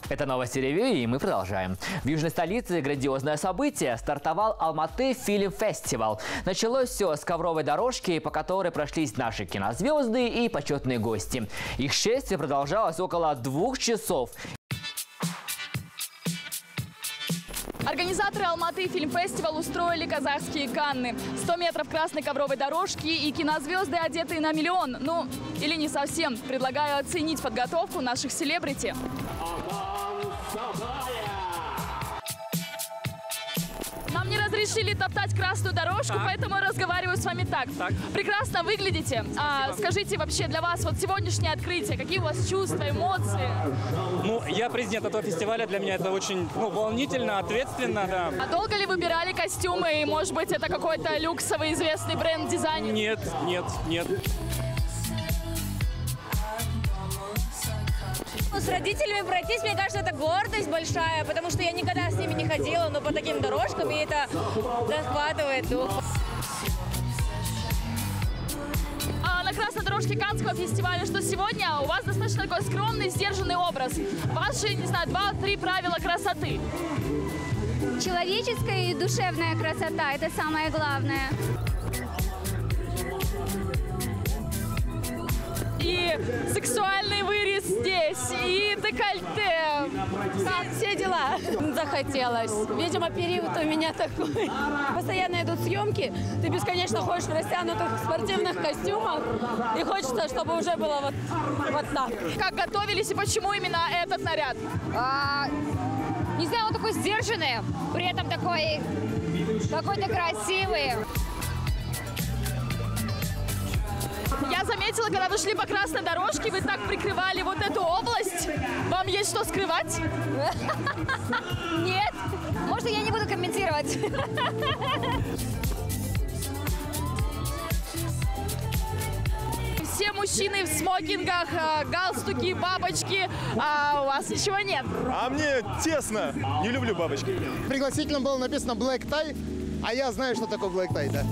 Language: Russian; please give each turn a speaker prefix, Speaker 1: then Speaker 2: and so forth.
Speaker 1: Это новости ревью, и мы продолжаем. В южной столице грандиозное событие. Стартовал Алматы Фильм Фестивал. Началось все с ковровой дорожки, по которой прошлись наши кинозвезды и почетные гости. Их шествие продолжалось около 2 часов.
Speaker 2: Организаторы Алматы Фильм Фестивал устроили казахские Канны. 100 метров красной ковровой дорожки и кинозвезды, одетые на миллион. Ну, или не совсем. Предлагаю оценить подготовку наших селебрити. Нам не разрешили топтать красную дорожку, поэтому я разговариваю с вами так. Прекрасно выглядите. Скажите, вообще для вас вот сегодняшнее открытие, какие у вас чувства, эмоции?
Speaker 3: Ну, я президент этого фестиваля, для меня это очень волнительно, ответственно, да.
Speaker 2: А долго ли выбирали костюмы? И, может быть, это какой-то люксовый известный бренд дизайна?
Speaker 3: Нет.
Speaker 4: С родителями пройтись, мне кажется, это гордость большая, потому что я никогда с ними не ходила, но по таким дорожкам, и это захватывает дух.
Speaker 2: На красной дорожке Каннского фестиваля, что сегодня у вас достаточно такой скромный, сдержанный образ. Ваши, не знаю, 2-3 правила красоты.
Speaker 5: Человеческая и душевная красота – это самое главное.
Speaker 2: И сексуальный вырез здесь, и декольте.
Speaker 4: Все дела. Захотелось. Видимо, период у меня такой. Постоянно идут съемки. Ты бесконечно ходишь в растянутых спортивных костюмах. И хочется, чтобы уже было вот так.
Speaker 2: Как готовились и почему именно этот наряд?
Speaker 5: Не знаю, он такой сдержанный, при этом такой какой-то красивый.
Speaker 2: Я заметила, когда вы шли по красной дорожке, вы так прикрывали вот эту область. Вам есть что скрывать?
Speaker 5: Нет, может, я не буду комментировать.
Speaker 2: Все мужчины в смокингах, галстуки, бабочки, а у вас ничего нет.
Speaker 6: А мне тесно. Не люблю бабочки.
Speaker 7: В пригласительном было написано Black Tie, а я знаю, что такое Black Tie, да.